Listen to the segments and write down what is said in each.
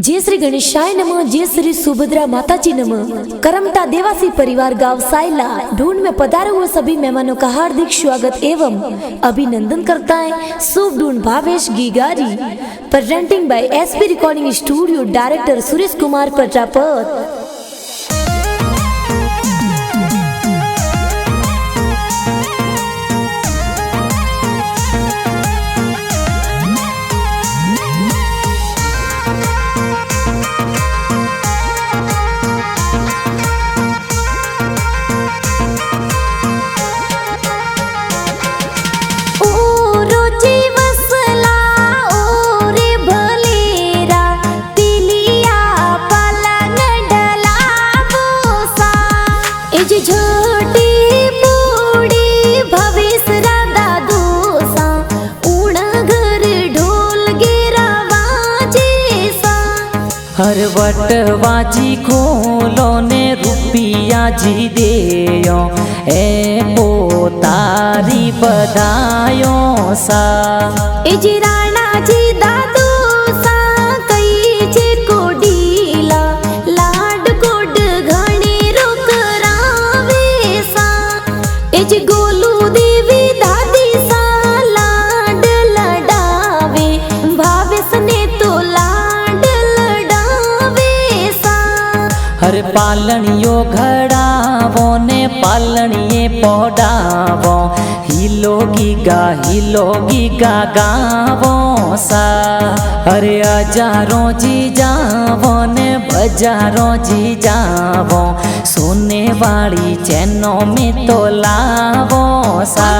जय श्री गणेशाय नमः। जय श्री सुभद्रा माता जी नमः। करमटा देवासी परिवार गांव साइला ढूंढ में पधारे हुए सभी मेहमानों का हार्दिक स्वागत एवं अभिनंदन करता है शुभ ढूंढ भावेश गिगारी। Presenting by SP recording studio, director Suresh Kumar Prajapat. हर वटवाजी खोलो ने रुपिया जी देयो ए पोतारी बधायो सा ए जी राणा जी दादू सा कई जे कोडीला लाड कोड घणी रोक रावे सा ए जी गोलू देवी दादी सा लाड लडावे भावेस ने तो हर पालनियो घड़ावो ने पालनिये पौडावो हिलो गीगा गावो सा। अरे हजारों जी जावो ने बजारों जी जावो सोने वाली चैनों में तो लावो सा।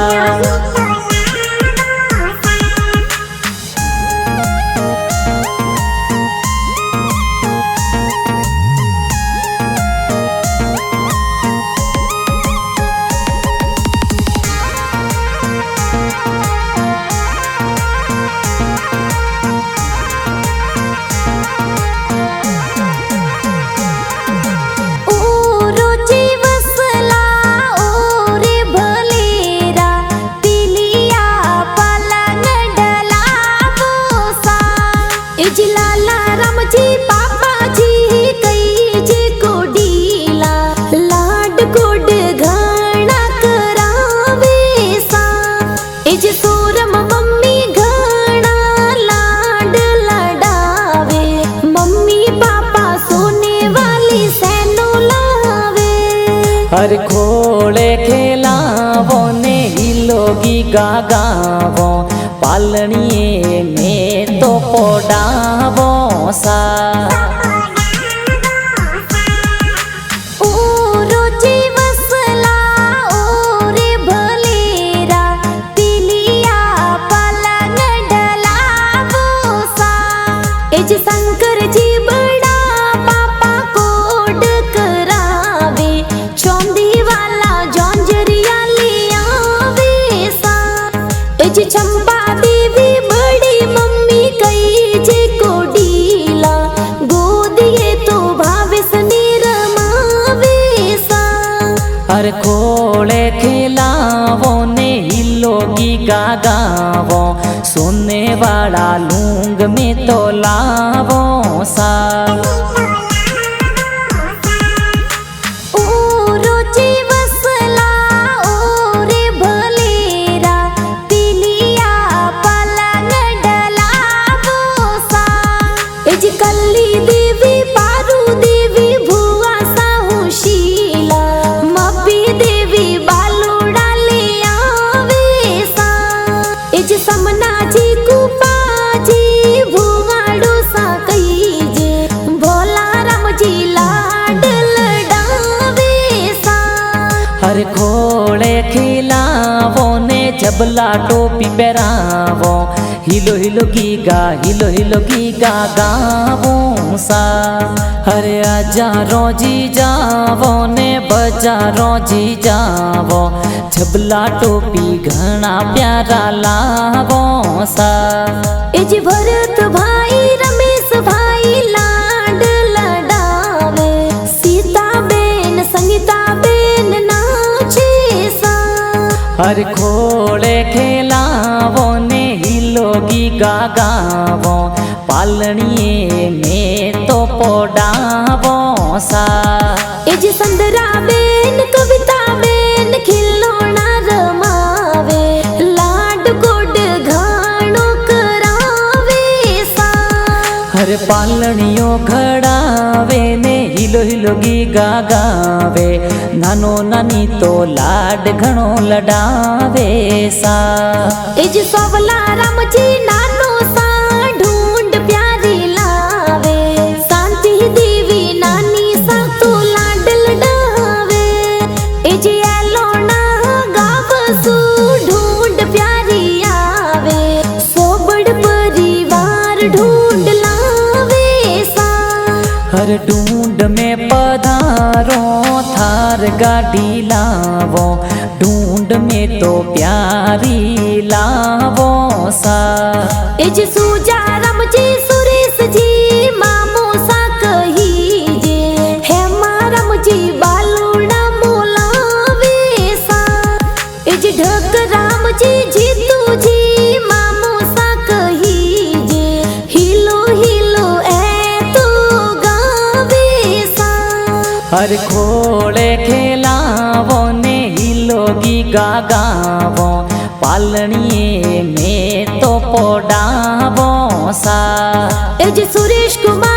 हर खोले खेलावो ने हिलोगी गागावो पालनिये में तो पोडावो सा। चंपा देवी बड़ी मम्मी कई जे कोडीला गोदिए तो भावेस निरमावे सा। हर खोले खिलावो ने हिलोगी गागावो सोने वाला लूंग में तो लावो सा। हर खोले खिलावो ने जबला टोपी पहरावो हिलो हिलो गीगा गावो सा। हर हजारों जी जावो ने बजारों जी जावो जबला टोपी घना प्यारा लावो सा। ए जी भरत भाई रमेश भाई लाड लडावे सीता बेन संगीता बेन नाचे सा। हर खोले खेलावो ने हिलोगी गागावो पालनिये में सा। एज संदरा बेन कविता बेन खिलौना रमावे लाड गोड घाणो करावे सा। हर पालणियो घड़ावे ने हिलो हिलो गीगा गावे नानो नानी तो लाड घणो लडावे सा। एज सोवला रामजी नानो सा ढूंढ प्यारी लावे शांति देवी नानी सा तो लाड लडावे। एज एलोना गावसु ढूंढ प्यारी आवे सोबड़ परिवार ढूंढ लावे सा। हर ढूंढ में पधारो थार गाड़ी लावो ढूंढ में तो प्यारी लावो सा। एज सूजा रामजी सुरेश जी मामो सा कही जे हेमा रामजी बालूड़ा मोलावे सा। एज ढक रामजी जीतू जी मामो सा कही जे हिलो हिलो ए तो गावे सा। हर खोले खेलावो ने हिलोगी गागावो पालनिए में तो पोडावो सा। एज सुरेश कुमार